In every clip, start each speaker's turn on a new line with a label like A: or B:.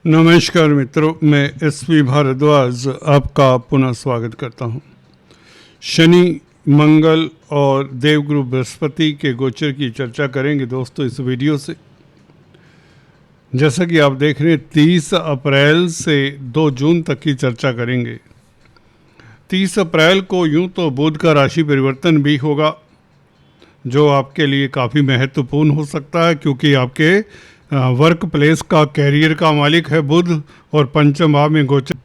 A: नमस्कार मित्रों, मैं एसपी भारद्वाज आपका पुनः स्वागत करता हूं। शनि, मंगल और देवगुरु बृहस्पति के गोचर की चर्चा करेंगे दोस्तों इस वीडियो से। जैसा कि आप देख रहे हैं 30 अप्रैल से 2 जून तक की चर्चा करेंगे। 30 अप्रैल को यूं तो बुध का राशि परिवर्तन भी होगा, जो आपके लिए काफ़ी महत्वपूर्ण हो सकता है, क्योंकि आपके वर्क प्लेस का, कैरियर का मालिक है बुध और पंचम भाव में गोचर।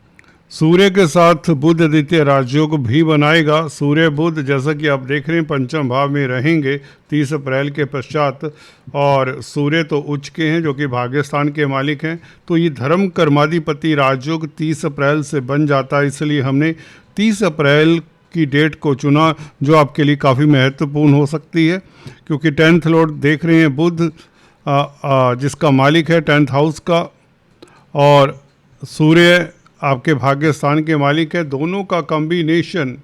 A: सूर्य के साथ बुध द्वितीय राजयोग भी बनाएगा। सूर्य बुध जैसा कि आप देख रहे हैं पंचम भाव में रहेंगे 30 अप्रैल के पश्चात, और सूर्य तो उच्च के हैं जो कि भाग्यस्थान के मालिक हैं। तो ये धर्म कर्माधिपति राजयोग 30 अप्रैल से बन जाता है, इसलिए हमने 30 अप्रैल की डेट को चुना, जो आपके लिए काफ़ी महत्वपूर्ण हो सकती है, क्योंकि 10th लॉर्ड देख रहे हैं बुध जिसका मालिक है 10th हाउस का, और सूर्य आपके भाग्य स्थान के मालिक है। दोनों का कॉम्बिनेशन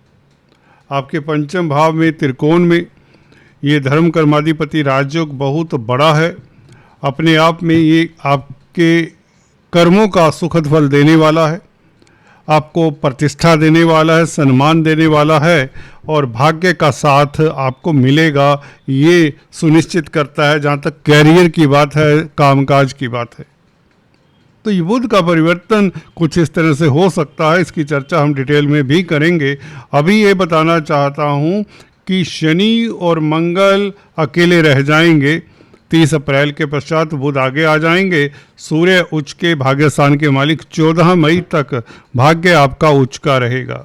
A: आपके पंचम भाव में त्रिकोण में, ये धर्म कर्माधिपति राजयोग बहुत बड़ा है। अपने आप में ये आपके कर्मों का सुखद फल देने वाला है, आपको प्रतिष्ठा देने वाला है, सम्मान देने वाला है, और भाग्य का साथ आपको मिलेगा, ये सुनिश्चित करता है। जहाँ तक कैरियर की बात है, कामकाज की बात है, तो ये बुध का परिवर्तन कुछ इस तरह से हो सकता है। इसकी चर्चा हम डिटेल में भी करेंगे। अभी ये बताना चाहता हूँ कि शनि और मंगल अकेले रह जाएंगे। 30 अप्रैल के पश्चात बुध आगे आ जाएंगे। सूर्य उच्च के भाग्यस्थान के मालिक 14 मई तक भाग्य आपका उच्च का रहेगा।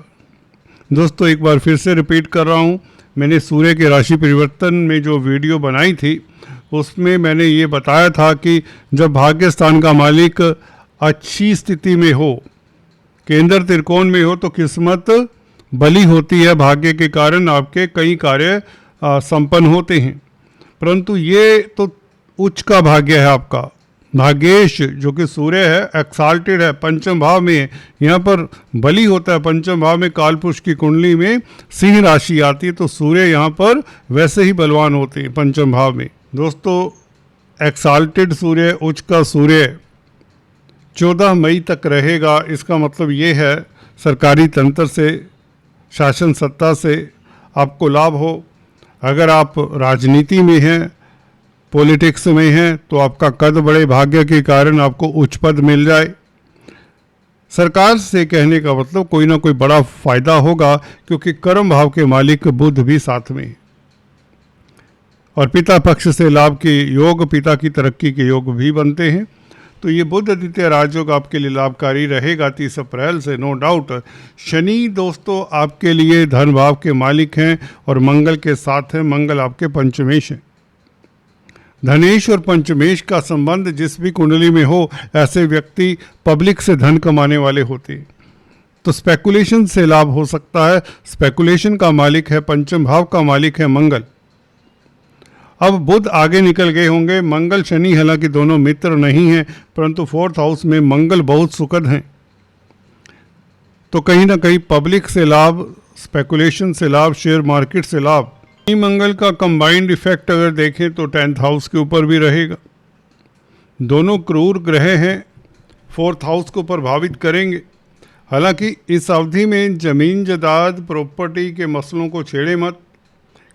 A: दोस्तों एक बार फिर से रिपीट कर रहा हूँ, मैंने सूर्य के राशि परिवर्तन में जो वीडियो बनाई थी उसमें मैंने ये बताया था कि जब भाग्यस्थान का मालिक अच्छी स्थिति में हो, केंद्र त्रिकोण में हो, तो किस्मत बली होती है। भाग्य के कारण आपके कई कार्य संपन्न होते हैं। परंतु ये तो उच्च का भाग्य है आपका। भाग्येश जो कि सूर्य है, एक्साल्टेड है, पंचम भाव में है। यहाँ पर बली होता है। पंचम भाव में कालपुरुष की कुंडली में सिंह राशि आती है, तो सूर्य यहाँ पर वैसे ही बलवान होते हैं पंचम भाव में। दोस्तों एक्साल्टेड सूर्य, उच्च का सूर्य 14 मई तक रहेगा। इसका मतलब ये है सरकारी तंत्र से, शासन सत्ता से आपको लाभ हो। अगर आप राजनीति में हैं, पॉलिटिक्स में हैं, तो आपका कद बढ़े, भाग्य के कारण आपको उच्च पद मिल जाए। सरकार से कहने का मतलब कोई ना कोई बड़ा फायदा होगा, क्योंकि कर्म भाव के मालिक बुध भी साथ में, और पिता पक्ष से लाभ के योग, पिता की तरक्की के योग भी बनते हैं। तो ये बुध द्वितीय राजयोग आपके लिए लाभकारी रहेगा 30 अप्रैल से, नो डाउट। शनि दोस्तों आपके लिए धन भाव के मालिक हैं और मंगल के साथ हैं। मंगल आपके पंचमेश हैं। धनेश और पंचमेश का संबंध जिस भी कुंडली में हो, ऐसे व्यक्ति पब्लिक से धन कमाने वाले होते हैं। तो स्पेकुलेशन से लाभ हो सकता है। स्पेकुलेशन का मालिक है, पंचम भाव का मालिक है मंगल। अब बुध आगे निकल गए होंगे। मंगल शनि हालांकि दोनों मित्र नहीं हैं, परंतु 4th हाउस में मंगल बहुत सुखद हैं। तो कहीं ना कहीं पब्लिक से लाभ, स्पेकुलेशन से लाभ, शेयर मार्केट से लाभ। मंगल का कंबाइंड इफेक्ट अगर देखें तो 10th हाउस के ऊपर भी रहेगा। दोनों क्रूर ग्रह हैं, 4th हाउस को प्रभावित करेंगे। हालांकि इस अवधि में जमीन जायदाद, प्रॉपर्टी के मसलों को छेड़े मत।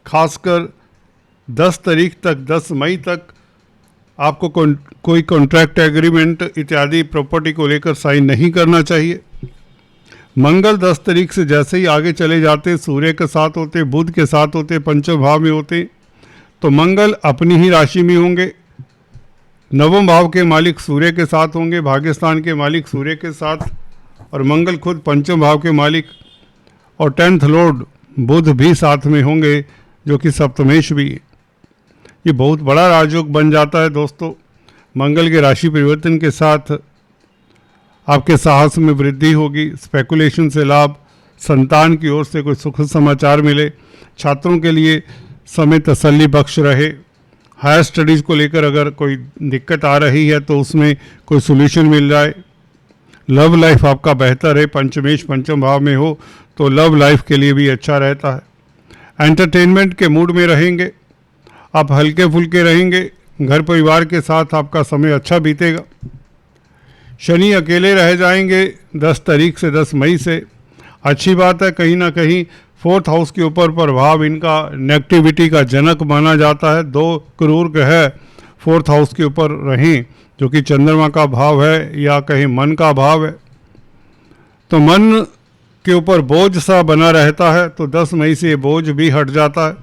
A: खासकर 10 तारीख तक, 10 मई तक आपको कोई कॉन्ट्रैक्ट एग्रीमेंट इत्यादि प्रॉपर्टी को लेकर साइन नहीं करना चाहिए। मंगल 10 तारीख से जैसे ही आगे चले जाते, सूर्य के साथ होते, बुध के साथ होते, पंचम भाव में होते, तो मंगल अपनी ही राशि में होंगे। नवम भाव के मालिक सूर्य के साथ होंगे, भाग्यस्थान के मालिक सूर्य के साथ, और मंगल खुद पंचम भाव के मालिक, और 10th लॉर्ड बुध भी साथ में होंगे, जो कि सप्तमेश भी है। ये बहुत बड़ा राजयोग बन जाता है दोस्तों। मंगल के राशि परिवर्तन के साथ आपके साहस में वृद्धि होगी, स्पेकुलेशन से लाभ, संतान की ओर से कोई सुखद समाचार मिले, छात्रों के लिए समय तसल्ली बख्श रहे, हायर स्टडीज़ को लेकर अगर कोई दिक्कत आ रही है तो उसमें कोई सोल्यूशन मिल जाए। लव लाइफ आपका बेहतर है, पंचमेश पंचम भाव में हो तो लव लाइफ के लिए भी अच्छा रहता है। एंटरटेनमेंट के मूड में रहेंगे, आप हल्के फुल्के रहेंगे, घर परिवार के साथ आपका समय अच्छा बीतेगा। शनि अकेले रह जाएंगे 10 तारीख से 10 मई से। अच्छी बात है, कहीं ना कहीं 4th हाउस के ऊपर प्रभाव इनका नेगेटिविटी का जनक माना जाता है। 2 क्रूर ग्रह 4th हाउस के ऊपर रहें, जो कि चंद्रमा का भाव है या कहीं मन का भाव है, तो मन के ऊपर बोझ सा बना रहता है। तो 10 मई से ये बोझ भी हट जाता है।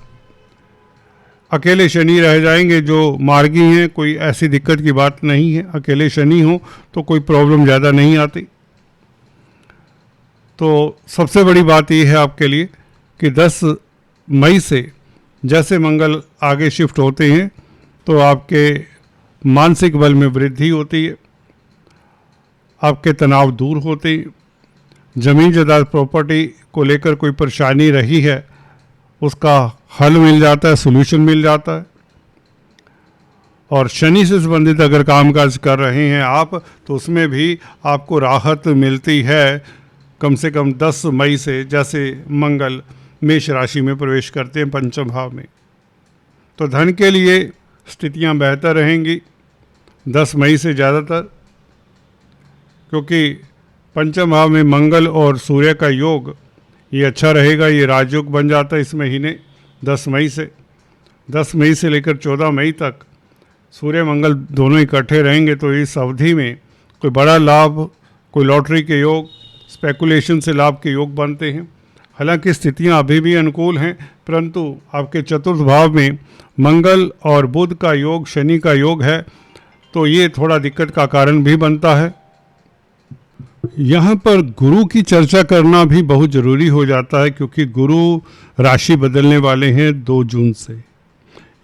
A: अकेले शनि रह जाएंगे जो मार्गी हैं, कोई ऐसी दिक्कत की बात नहीं है। अकेले शनि हो तो कोई प्रॉब्लम ज़्यादा नहीं आती। तो सबसे बड़ी बात यह है आपके लिए कि 10 मई से जैसे मंगल आगे शिफ्ट होते हैं तो आपके मानसिक बल में वृद्धि होती है, आपके तनाव दूर होते हैं। ज़मीन जायदाद प्रॉपर्टी को लेकर कोई परेशानी रही है, उसका हल मिल जाता है, सोल्यूशन मिल जाता है। और शनि से संबंधित अगर कामकाज कर रहे हैं आप, तो उसमें भी आपको राहत मिलती है कम से कम 10 मई से, जैसे मंगल मेष राशि में प्रवेश करते हैं 5वें भाव में। तो धन के लिए स्थितियां बेहतर रहेंगी 10 मई से ज़्यादातर, क्योंकि 5वें भाव में मंगल और सूर्य का योग ये अच्छा रहेगा। ये राजयोग बन जाता है इस महीने 10 मई से। 10 मई से लेकर 14 मई तक सूर्य मंगल दोनों इकट्ठे रहेंगे। तो इस अवधि में कोई बड़ा लाभ, कोई लॉटरी के योग, स्पेकुलेशन से लाभ के योग बनते हैं। हालांकि स्थितियां अभी भी अनुकूल हैं, परंतु आपके 4th भाव में मंगल और बुध का योग, शनि का योग है, तो ये थोड़ा दिक्कत का कारण भी बनता है। यहाँ पर गुरु की चर्चा करना भी बहुत ज़रूरी हो जाता है, क्योंकि गुरु राशि बदलने वाले हैं 2 जून से।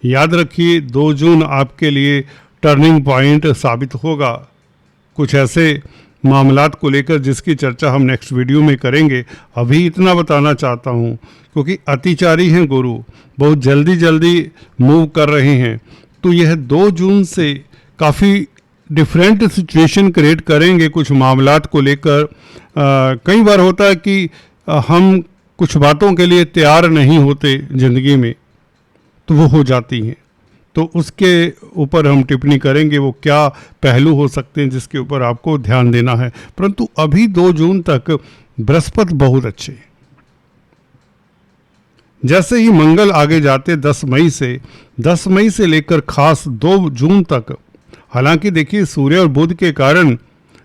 A: याद रखिए 2 जून आपके लिए टर्निंग पॉइंट साबित होगा। कुछ ऐसे मामलात को लेकर जिसकी चर्चा हम नेक्स्ट वीडियो में करेंगे। अभी इतना बताना चाहता हूँ, क्योंकि अतिचारी हैं गुरु, बहुत जल्दी जल्दी मूव कर रहे हैं। तो यह 2 जून से काफ़ी डिफरेंट सिचुएशन क्रिएट करेंगे कुछ मामलात को लेकर। कई बार होता है कि हम कुछ बातों के लिए तैयार नहीं होते ज़िंदगी में, तो वो हो जाती हैं। तो उसके ऊपर हम टिप्पणी करेंगे, वो क्या पहलू हो सकते हैं जिसके ऊपर आपको ध्यान देना है। परंतु अभी 2 जून तक बृहस्पति बहुत अच्छे हैं। जैसे ही मंगल आगे जाते 10 मई से लेकर खास 2 जून तक, हालांकि देखिए सूर्य और बुध के कारण,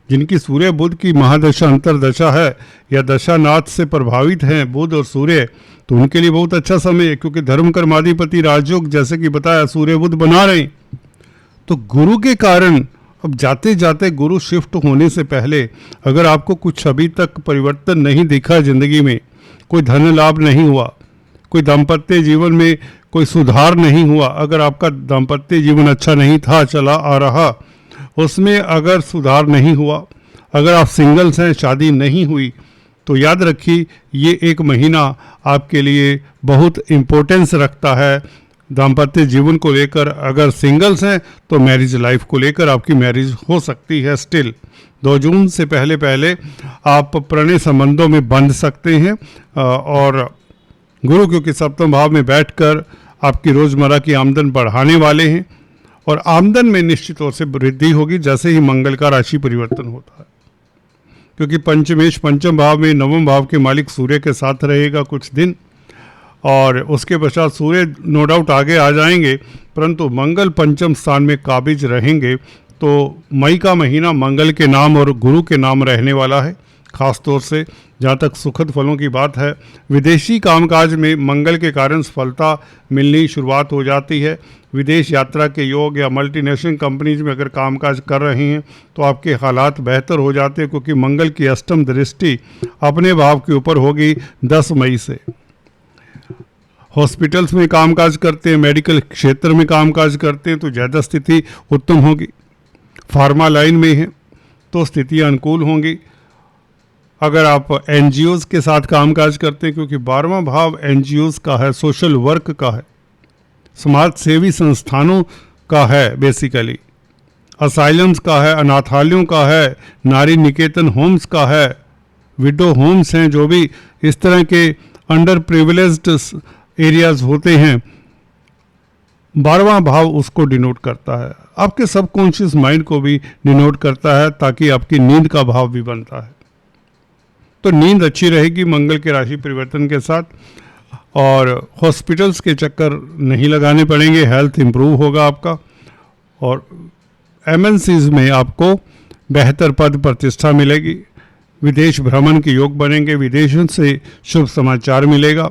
A: जिनकी सूर्य बुध की महादशा अंतरदशा है या दशानाथ से प्रभावित हैं बुध और सूर्य, तो उनके लिए बहुत अच्छा समय है, क्योंकि धर्म कर्माधिपति राजयोग जैसे कि बताया सूर्य बुध बना रहे हैं। तो गुरु के कारण अब जाते जाते गुरु शिफ्ट होने से पहले अगर आपको कुछ अभी तक परिवर्तन नहीं दिखा ज़िंदगी में, कोई धन लाभ नहीं हुआ, कोई दाम्पत्य जीवन में कोई सुधार नहीं हुआ, अगर आपका दाम्पत्य जीवन अच्छा नहीं था, चला आ रहा, उसमें अगर सुधार नहीं हुआ, अगर आप सिंगल्स हैं, शादी नहीं हुई, तो याद रखिए ये एक महीना आपके लिए बहुत इम्पोर्टेंस रखता है दाम्पत्य जीवन को लेकर। अगर सिंगल्स हैं तो मैरिज लाइफ को लेकर आपकी मैरिज हो सकती है स्टिल। 2 जून से पहले आप प्रणय संबंधों में बंध सकते हैं। और गुरु क्योंकि 7वें भाव में बैठकर आपकी रोज़मर्रा की आमदन बढ़ाने वाले हैं, और आमदन में निश्चित तौर से वृद्धि होगी जैसे ही मंगल का राशि परिवर्तन होता है, क्योंकि पंचमेश 5वें भाव में 9वें भाव के मालिक सूर्य के साथ रहेगा कुछ दिन, और उसके पश्चात सूर्य नो डाउट आगे आ जाएंगे, परंतु मंगल 5वें स्थान में काबिज रहेंगे। तो मई का महीना मंगल के नाम और गुरु के नाम रहने वाला है। खास तौर से जहाँ तक सुखद फलों की बात है, विदेशी कामकाज में मंगल के कारण सफलता मिलनी शुरुआत हो जाती है। विदेश यात्रा के योग या मल्टीनेशनल कंपनीज में अगर कामकाज कर रहे हैं तो आपके हालात बेहतर हो जाते हैं, क्योंकि मंगल की अष्टम दृष्टि अपने भाव के ऊपर होगी 10 मई से। हॉस्पिटल्स में कामकाज करते हैं, मेडिकल क्षेत्र में कामकाज करते हैं तो ज़्यादा स्थिति उत्तम होगी। फार्मा लाइन में हैं तो स्थितियाँ अनुकूल होंगी। अगर आप एनजीओज़ के साथ कामकाज करते हैं, क्योंकि 12वां भाव एनजीओज़ का है, सोशल वर्क का है, समाज सेवी संस्थानों का है, बेसिकली असाइलम्स का है, अनाथालयों का है, नारी निकेतन होम्स का है, विडो होम्स हैं, जो भी इस तरह के अंडर प्रिविलेज्ड एरियाज होते हैं, 12वां भाव उसको डिनोट करता है, आपके सबकॉन्शियस माइंड को भी डिनोट करता है, ताकि आपकी नींद का भाव भी बनता है। तो नींद अच्छी रहेगी मंगल के राशि परिवर्तन के साथ, और हॉस्पिटल्स के चक्कर नहीं लगाने पड़ेंगे, हेल्थ इंप्रूव होगा आपका, और एमएनसीज में आपको बेहतर पद प्रतिष्ठा मिलेगी, विदेश भ्रमण के योग बनेंगे, विदेशों से शुभ समाचार मिलेगा,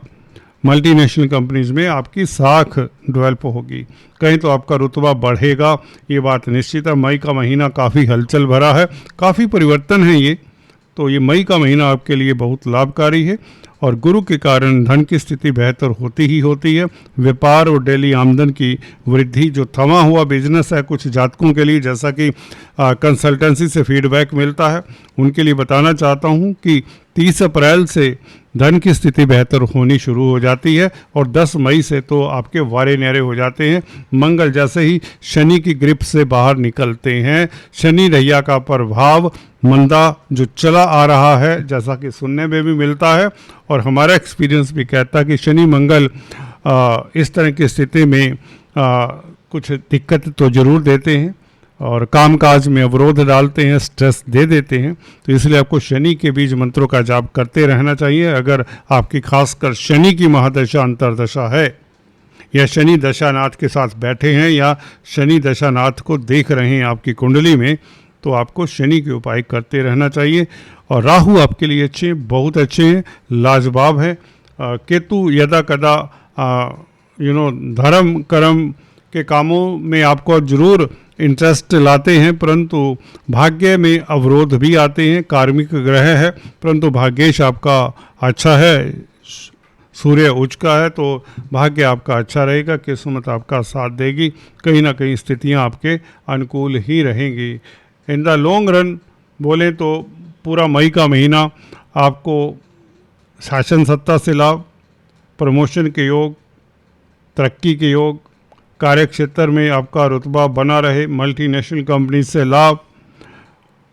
A: मल्टीनेशनल कंपनीज में आपकी साख डेवलप होगी, कहीं तो आपका रुतबा बढ़ेगा, ये बात निश्चित है। मई का महीना काफ़ी हलचल भरा है, काफ़ी परिवर्तन है ये, तो ये मई का महीना आपके लिए बहुत लाभकारी है, और गुरु के कारण धन की स्थिति बेहतर होती ही होती है। व्यापार और डेली आमदन की वृद्धि, जो थमा हुआ बिजनेस है कुछ जातकों के लिए, जैसा कि कंसल्टेंसी से फीडबैक मिलता है, उनके लिए बताना चाहता हूँ कि 30 अप्रैल से धन की स्थिति बेहतर होनी शुरू हो जाती है, और 10 मई से तो आपके वारे न्यारे हो जाते हैं। मंगल जैसे ही शनि की ग्रिप से बाहर निकलते हैं, शनि रैया का प्रभाव मंदा जो चला आ रहा है, जैसा कि सुनने में भी मिलता है, और हमारा एक्सपीरियंस भी कहता है कि शनि मंगल इस तरह की स्थिति में कुछ दिक्कत तो ज़रूर देते हैं, और कामकाज में अवरोध डालते हैं, स्ट्रेस दे देते हैं। तो इसलिए आपको शनि के बीज मंत्रों का जाप करते रहना चाहिए। अगर आपकी खासकर शनि की महादशा अंतर्दशा है, या शनि दशानाथ के साथ बैठे हैं, या शनि दशानाथ को देख रहे हैं आपकी कुंडली में, तो आपको शनि के उपाय करते रहना चाहिए। और राहु आपके लिए अच्छे, बहुत अच्छे हैं, लाजवाब हैं। केतु यदा कदा धर्म कर्म के कामों में आपको जरूर इंटरेस्ट लाते हैं, परंतु भाग्य में अवरोध भी आते हैं। कार्मिक ग्रह है, परंतु भाग्येश आपका अच्छा है, सूर्य उच्च का है, तो भाग्य आपका अच्छा रहेगा, किस्मत आपका साथ देगी, कहीं ना कहीं स्थितियां आपके अनुकूल ही रहेंगी। इन द लॉन्ग रन बोलें तो पूरा मई का महीना आपको शासन सत्ता से लाभ, प्रमोशन के योग, तरक्की के योग, कार्य क्षेत्र में आपका रुतबा बना रहे, मल्टीनेशनल कंपनी से लाभ,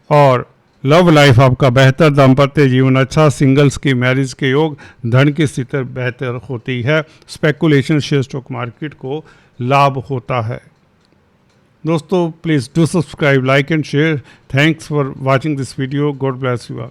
A: और लव लाइफ आपका बेहतर, दाम्पत्य जीवन अच्छा, सिंगल्स की मैरिज के योग, धन की स्थिति बेहतर होती है, स्पेकुलेशन शेयर स्टॉक मार्केट को लाभ होता है। दोस्तों please do subscribe, like and share. Thanks for watching this video. God bless you all.